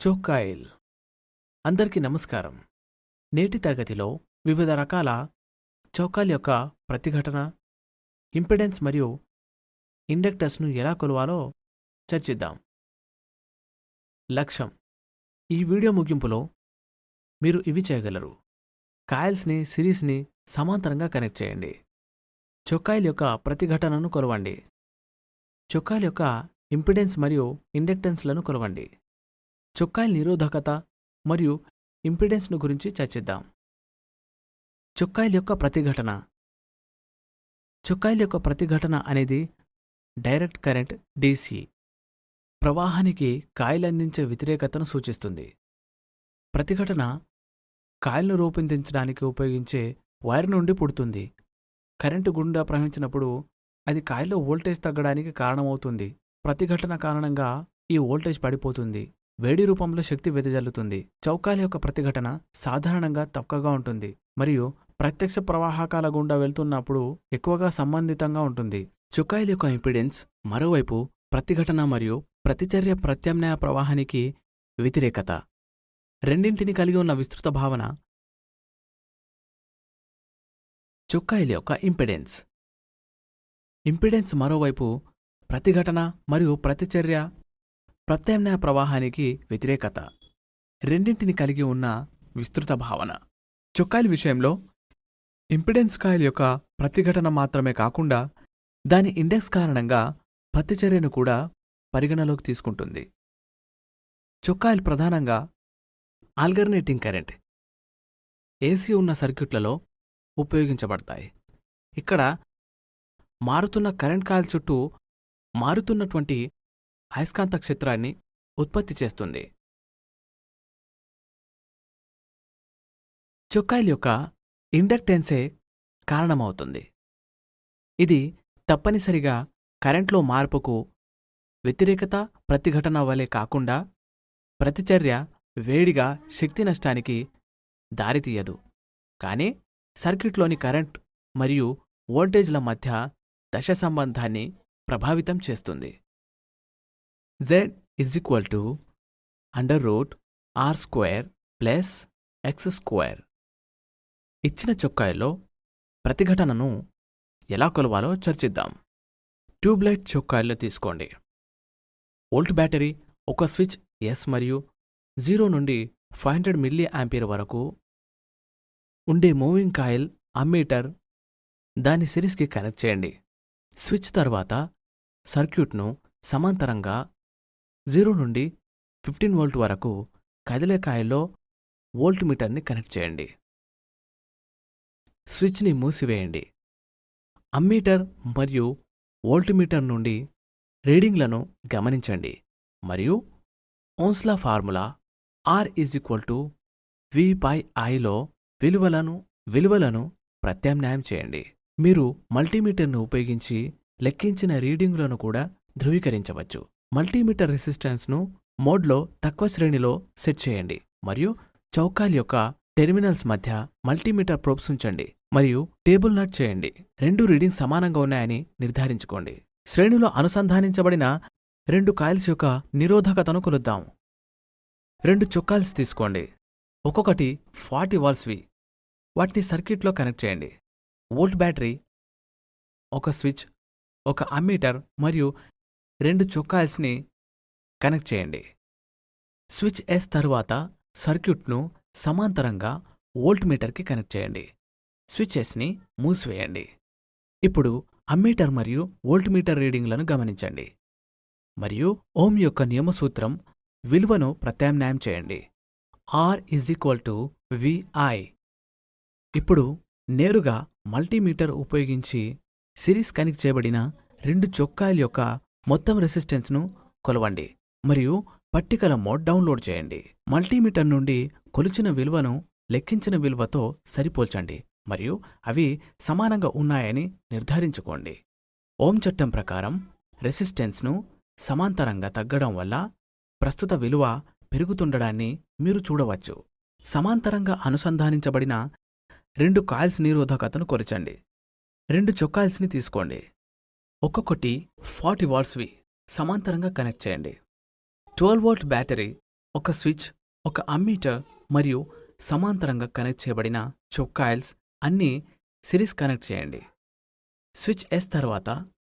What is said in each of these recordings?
చోక్కాయిల్. అందరికీ నమస్కారం. నేటి తరగతిలో వివిధ రకాల చౌకాల యొక్క ప్రతిఘటన, ఇంపెడెన్స్ మరియు ఇండక్టర్స్ను ఎలా కొలవాలో చర్చిద్దాం. లక్ష్యం: ఈ వీడియో ముగింపులో మీరు ఇవి చేయగలరు. కాయిల్స్ని, సిరీస్ని సమాంతరంగా కనెక్ట్ చేయండి. చొక్కాయిల యొక్క ప్రతిఘటనను కొలవండి. చొక్కాయిల యొక్క ఇంపెడెన్స్ మరియు ఇండక్టెన్స్లను కొలవండి. చొక్కాయిల నిరోధకత మరియు ఇంపెడెన్స్ను గురించి చర్చిద్దాం. చొక్కాయిల యొక్క ప్రతిఘటన. చొక్కాయిల యొక్క ప్రతిఘటన అనేది డైరెక్ట్ కరెంట్ DC ప్రవాహానికి కాయిల్ అందించే వ్యతిరేకతను సూచిస్తుంది. ప్రతిఘటన కాయిల్ను రూపొందించడానికి ఉపయోగించే వైర్ నుండి పుడుతుంది. కరెంటు గుండా ప్రవహించినప్పుడు అది కాయిల్లో వోల్టేజ్ తగ్గడానికి కారణమవుతుంది. ప్రతిఘటన కారణంగా ఈ వోల్టేజ్ పడిపోతుంది. వేడి రూపంలో శక్తి వెదజల్లుతుంది. చౌకాల యొక్క ప్రతిఘటన సాధారణంగా తక్కువగా ఉంటుంది మరియు ప్రత్యక్ష ప్రవాహకాల గుండా వెళ్తున్నప్పుడు ఎక్కువగా సంబంధితంగా ఉంటుంది. చొక్కాయిల యొక్క ఇంపిడెన్స్ మరోవైపు ప్రతిఘటన మరియు ప్రతిచర్య ప్రత్యామ్నాయ ప్రవాహానికి వ్యతిరేకత రెండింటిని కలిగి ఉన్న విస్తృత భావన. చొక్కాయిల యొక్క ఇంపిడెన్స్. ఇంపిడెన్స్ మరోవైపు ప్రతిఘటన మరియు ప్రతిచర్య ప్రత్యామ్నాయ ప్రవాహానికి వ్యతిరేకత రెండింటిని కలిగి ఉన్న విస్తృత భావన. చొక్కాయిల విషయంలో ఇంపిడెన్స్ కాయిల్ యొక్క ప్రతిఘటన మాత్రమే కాకుండా దాని ఇండెక్స్ కారణంగా ప్రతిచర్యను కూడా పరిగణలోకి తీసుకుంటుంది. చొక్కాయిల్ ప్రధానంగా ఆల్టర్నేటింగ్ కరెంట్ AC ఉన్న సర్క్యూట్లలో ఉపయోగించబడతాయి. ఇక్కడ మారుతున్న కరెంట్ కాయిల్ చుట్టూ మారుతున్నటువంటి అయస్కాంత క్షేత్రాన్ని ఉత్పత్తి చేస్తుంది. చొక్కాయిల యొక్క ఇండక్టెన్సే కారణమవుతుంది. ఇది తప్పనిసరిగా కరెంట్లో మార్పుకు వ్యతిరేకత ప్రతిఘటన వలె కాకుండా ప్రతిచర్య వేడిగా శక్తి నష్టానికి దారితీయదు, కానీ సర్క్యూట్లోని కరెంట్ మరియు వోల్టేజ్ల మధ్య దశ సంబంధాన్ని ప్రభావితం చేస్తుంది. Z √R² + X². ఇచ్చిన చొక్కాయిలో ప్రతిఘటనను ఎలా కొలవాలో చర్చిద్దాం. ట్యూబ్లైట్ చొక్కాయిల్లో తీసుకోండి. వోల్ట్ బ్యాటరీ, ఒక స్విచ్ S మరియు 0 నుండి 500 mA వరకు ఉండే మూవింగ్ కాయిల్ అమ్మీటర్, దాని సిరీస్కి కనెక్ట్ చేయండి. స్విచ్ తర్వాత సర్క్యూట్ను సమాంతరంగా 0 నుండి 15 వోల్ట్ వరకు కదిలే కాయిల్లో వోల్ట్ మీటర్ని కనెక్ట్ చేయండి. స్విచ్ని మూసివేయండి. అమ్మీటర్ మరియు వోల్ట్మీటర్ నుండి రీడింగ్లను గమనించండి మరియు ఓమ్స్లా ఫార్ములా R=V/Iలో విలువలను ప్రత్యామ్నాయం చేయండి. మీరు మల్టీమీటర్ను ఉపయోగించి లెక్కించిన రీడింగులను కూడా ధృవీకరించవచ్చు. మల్టీమీటర్ రెసిస్టెన్స్ను మోడ్లో తక్కువ శ్రేణిలో సెట్ చేయండి మరియు చౌకాల యొక్క టెర్మినల్స్ మధ్య మల్టీమీటర్ ప్రోబ్స్ ఉంచండి మరియు టేబుల్ నట్ చేయండి. రెండు రీడింగ్స్ సమానంగా ఉన్నాయని నిర్ధారించుకోండి. శ్రేణిలో అనుసంధానించబడిన రెండు కాయిల్స్ యొక్క నిరోధకతను కొలుద్దాం. రెండు చొక్కాయిల్స్ తీసుకోండి. ఒక్కొక్కటి 40 వాల్స్వి. వాటిని సర్క్యూట్లో కనెక్ట్ చేయండి. వోల్ట్ బ్యాటరీ, ఒక స్విచ్, ఒక అమ్మీటర్ మరియు రెండు చొక్కాయిల్స్ని కనెక్ట్ చేయండి. స్విచ్ S తరువాత సర్క్యూట్ను సమాంతరంగా వోల్ట్ మీటర్కి కనెక్ట్ చేయండి. స్విచ్ Sని మూసివేయండి. ఇప్పుడు అమ్మీటర్ మరియు వోల్ట్ మీటర్ రీడింగ్లను గమనించండి మరియు ఓమ్ యొక్క నియమసూత్రం విలువను ప్రత్యామ్నాయం చేయండి. R=VI. ఇప్పుడు నేరుగా మల్టీమీటర్ ఉపయోగించి సిరీస్ కనెక్ట్ చేయబడిన రెండు చొక్కాయిల యొక్క మొత్తం రెసిస్టెన్స్ను కొలవండి మరియు పట్టికల మోడ్ డౌన్లోడ్ చేయండి. మల్టీమీటర్ నుండి కొలిచిన విలువను లెక్కించిన విలువతో సరిపోల్చండి మరియు అవి సమానంగా ఉన్నాయని నిర్ధారించుకోండి. ఓమ్ చట్టం ప్రకారం రెసిస్టెన్స్ను సమాంతరంగా తగ్గడం వల్ల ప్రస్తుత విలువ పెరుగుతుండడాన్ని మీరు చూడవచ్చు. సమాంతరంగా అనుసంధానించబడిన రెండు కాయిల్స్ నిరోధకతను కొలచండి. రెండు చొక్కాయిల్స్ని తీసుకోండి. ఒక్కొక్కటి 40 వాట్స్వి సమాంతరంగా కనెక్ట్ చేయండి. 12 వోల్ట్ బ్యాటరీ ఒక స్విచ్, ఒక అమ్మీటర్ మరియు సమాంతరంగా కనెక్ట్ చేయబడిన choke coils అన్నీ సిరీస్ కనెక్ట్ చేయండి. స్విచ్ ఎస్ తర్వాత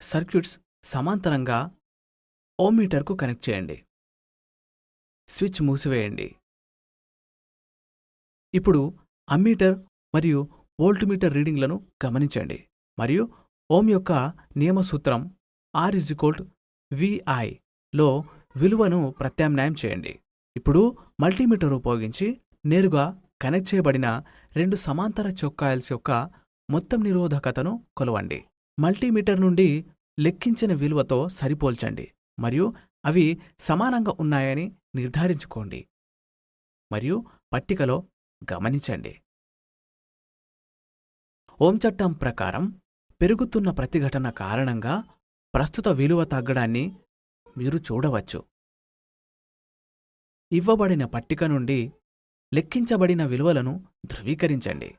సర్క్యూట్స్ సమాంతరంగా ఓమ్మీటర్కు కనెక్ట్ చేయండి. స్విచ్ మూసివేయండి. ఇప్పుడు అమ్మీటర్ మరియు వోల్ట్మీటర్ రీడింగ్లను గమనించండి మరియు ఓం యొక్క నియమ సూత్రం R=VI లో విలువను ప్రత్యామ్నాయం చేయండి. ఇప్పుడు మల్టీమీటర్ ఉపయోగించి నేరుగా కనెక్ట్ చేయబడిన 2 సమాంతర choke coils యొక్క మొత్తం నిరోధకతను కొలవండి. మల్టీమీటర్ నుండి లెక్కించిన విలువతో సరిపోల్చండి మరియు అవి సమానంగా ఉన్నాయని నిర్ధారించుకోండి మరియు పట్టికలో గమనించండి. ఓం చట్టం ప్రకారం పెరుగుతున్న ప్రతిఘటన కారణంగా ప్రస్తుత విలువ తగ్గడాన్ని మీరు చూడవచ్చు. ఇవ్వబడిన పట్టిక నుండి లెక్కించబడిన విలువలను ధృవీకరించండి.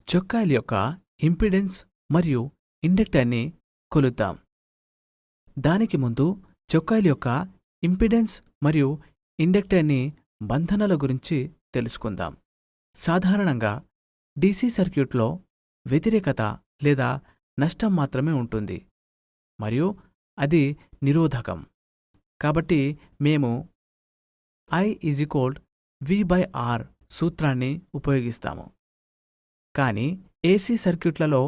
choke coil యొక్క ఇంపిడెన్స్ మరియు ఇండక్టర్ని కొలుద్దాం. దానికి ముందు choke coil యొక్క ఇంపిడెన్స్ మరియు ఇండక్టర్ని బంధనల గురించి తెలుసుకుందాం. సాధారణంగా DC సర్క్యూట్లో వ్యతిరేకత లేదా నష్టం మాత్రమే ఉంటుంది మరియు అది నిరోధకం. కాబట్టి మేము I=V/R సూత్రాన్ని ఉపయోగిస్తాము. కానీ AC సర్క్యూట్లలో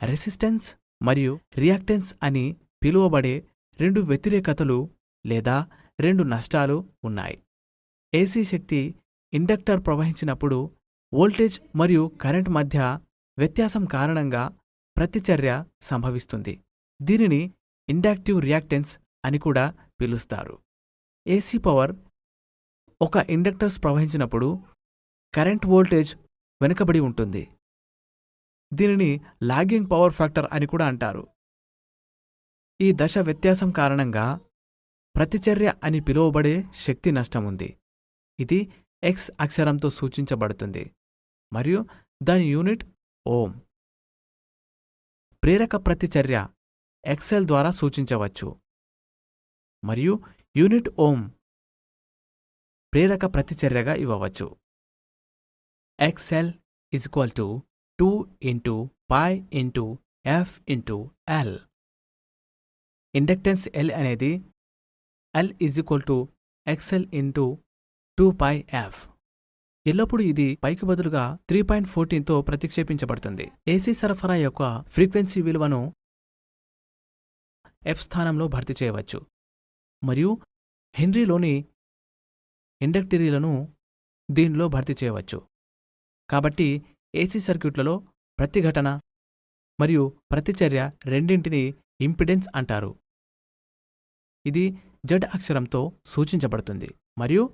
రెసిస్టెన్స్ మరియు రియాక్టెన్స్ అని పిలువబడే 2 వ్యతిరేకతలు లేదా 2 నష్టాలు ఉన్నాయి. AC శక్తి ఇండక్టర్ ప్రవహించినప్పుడు వోల్టేజ్ మరియు కరెంట్ మధ్య వ్యత్యాసం కారణంగా ప్రతిచర్య సంభవిస్తుంది. దీనిని ఇండక్టివ్ రియాక్టెన్స్ అని కూడా పిలుస్తారు. AC పవర్ ఒక ఇండక్టర్స్ ప్రవహించినప్పుడు కరెంట్ వోల్టేజ్ వెనుకబడి ఉంటుంది. దీనిని లాగింగ్ పవర్ ఫ్యాక్టర్ అని కూడా అంటారు. ఈ దశ వ్యత్యాసం కారణంగా ప్రతిచర్య అని పిలువబడే శక్తి నష్టం ఉంది. ఇది X అక్షరంతో సూచించబడుతుంది మరియు దాని యూనిట్ ఓం. ప్రేరక ప్రతిచర్య XL ద్వారా సూచించవచ్చు మరియు యూనిట్ ఓం ప్రేరక ప్రతిచర్యగా ఇవ్వవచ్చు. XL=2π/F/L. ఇండక్టెన్స్ L అనేది L=XL×2πF. ఎల్లప్పుడూ ఇది పైకి బదులుగా 3.14తో ప్రతిక్షేపించబడుతుంది. AC సరఫరా యొక్క ఫ్రీక్వెన్సీ విలువను F స్థానంలో భర్తీ చేయవచ్చు మరియు హెన్రీలోని ఇండక్టరీలను దీనిలో భర్తీ చేయవచ్చు. కాబట్టి AC సర్క్యూట్లలో ప్రతిఘటన మరియు ప్రతిచర్య రెండింటినీ ఇంపిడెన్స్ అంటారు. ఇది Z అక్షరంతో సూచించబడుతుంది మరియు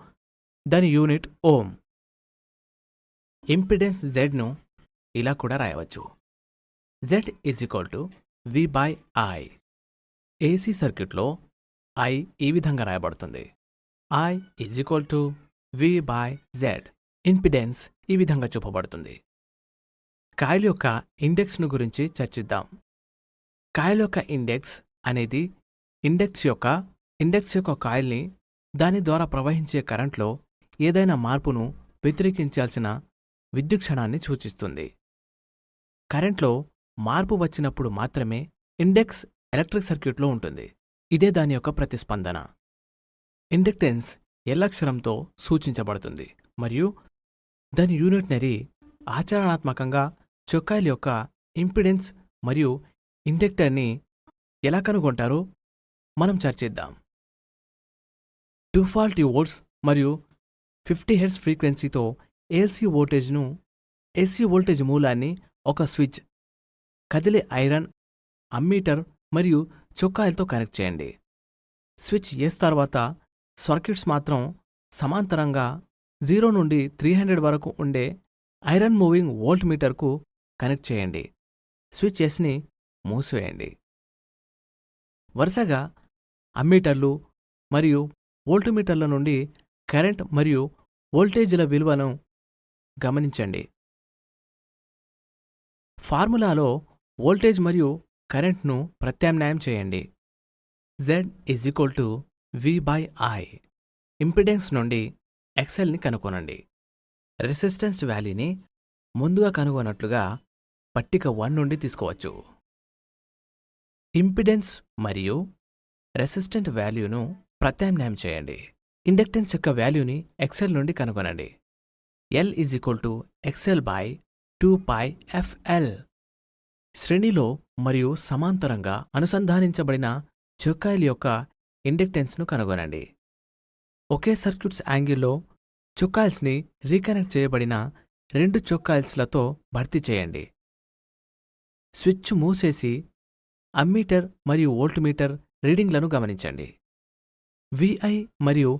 దాని యూనిట్ ఓం. ఇంపిడెన్స్ Z ను ఇలా కూడా రాయవచ్చు. Z=V/I. AC సర్క్యూట్లో I ఈ విధంగా రాయబడుతుంది. I=V/Z. ఇంపిడెన్స్ ఈ విధంగా చూపబడుతుంది. కాయిల్ యొక్క ఇండెక్స్ను గురించి చర్చిద్దాం. కాయిల్ యొక్క ఇండెక్స్ అనేది ఇండెక్స్ యొక్క కాయిల్ని దాని ద్వారా ప్రవహించే కరెంట్లో ఏదైనా మార్పును వ్యతిరేకించాల్సిన విద్యుత్ క్షణాన్ని సూచిస్తుంది. కరెంట్లో మార్పు వచ్చినప్పుడు మాత్రమే ఇండెక్స్ ఎలక్ట్రిక్ సర్క్యూట్లో ఉంటుంది. ఇదే దాని యొక్క ప్రతిస్పందన. ఇండక్టెన్స్ L అక్షరంతో సూచించబడుతుంది మరియు దాని యూనిట్నరీ ఆచరణాత్మకంగా choke coil యొక్క ఇంపిడెన్స్ మరియు ఇండక్టర్ని ఎలా కనుగొంటారో మనం చర్చిద్దాం. 240 వోల్ట్స్ మరియు 50 హెర్ట్జ్ ఫ్రీక్వెన్సీతో AC వోల్టేజ్ మూలాన్ని ఒక స్విచ్, కదిలే ఐరన్, అమ్మీటర్ మరియు choke coilతో కనెక్ట్ చేయండి. స్విచ్ S తర్వాత సర్క్యూట్స్ మాత్రం సమాంతరంగా 0 నుండి 300 వరకు ఉండే ఐరన్ మూవింగ్ వోల్ట్ మీటర్కు కనెక్ట్ చేయండి. స్విచ్ Sని మూసివేయండి. వరుసగా అమ్మీటర్లు మరియు వోల్ట్మీటర్ల నుండి కరెంట్ మరియు వోల్టేజ్ల విలువను గమనించండి. ఫార్ములాలో వోల్టేజ్ మరియు కరెంట్ను ప్రత్యామ్నాయం చేయండి. Z=V/I. ఇంపిడెన్స్ నుండి ఎక్సెల్ని కనుగొనండి. రెసిస్టెన్స్ వాల్యూని ముందుగా కనుగొన్నట్లుగా పట్టిక 1 నుండి తీసుకోవచ్చు. ఇంపిడెన్స్ మరియు రెసిస్టెంట్ వాల్యూను ప్రత్యామ్నాయం చేయండి. ఇండక్టెన్స్ యొక్క వాల్యూని ఎక్సెల్ నుండి కనుగొనండి. L = XL/2πfL. శ్రేణిలో మరియు సమాంతరంగా అనుసంధానించబడిన చొక్కాయిల యొక్క ఇండక్టెన్స్ను కనుగొనండి. ఒకే సర్క్యూట్స్ యాంగిల్లో చొక్కాయిల్స్ని రీకనెక్ట్ చేయబడిన 2 చొక్కాయిల్స్లతో భర్తీ చేయండి. స్విచ్ మూసేసి అమ్మీటర్ మరియు వోల్ట్మీటర్ రీడింగ్లను గమనించండి. VI మరియు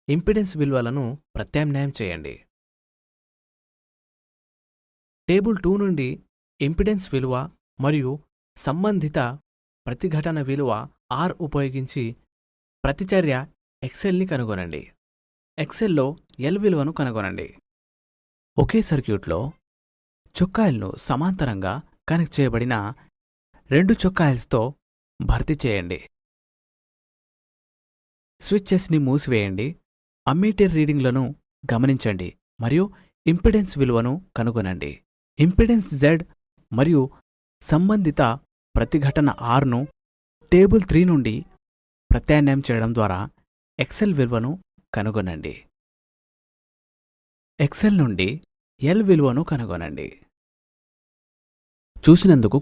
ఇంపిడెన్స్ విలువలను ప్రత్యామ్నాయం చేయండి. టేబుల్ 2 నుండి ఇంపిడెన్స్ విలువ మరియు సంబంధిత ప్రతిఘటన విలువ R ఉపయోగించి ప్రతిచర్య ఎక్సెల్ని కనుగొనండి. ఎక్సెల్లో L విలువను కనుగొనండి. ఒకే సర్క్యూట్లో చొక్కాయిల్ను సమాంతరంగా కనెక్ట్ చేయబడిన 2 చొక్కాయిల్స్తో భర్తీ చేయండి. స్విచ్చెస్ని మూసివేయండి. అమ్మీటర్ రీడింగ్లను గమనించండి మరియు ఇంపిడెన్స్ విలువను కనుగొనండి. ఇంపిడెన్స్ Z మరియు సంబంధిత ప్రతిఘటన Rను టేబుల్ 3 నుండి ప్రత్యామ్నాయం చేయడం ద్వారా ఎక్సెల్ విలువను కనుగొనండి. ఎక్సెల్ నుండి L విలువను కనుగొనండి. చూసినందుకు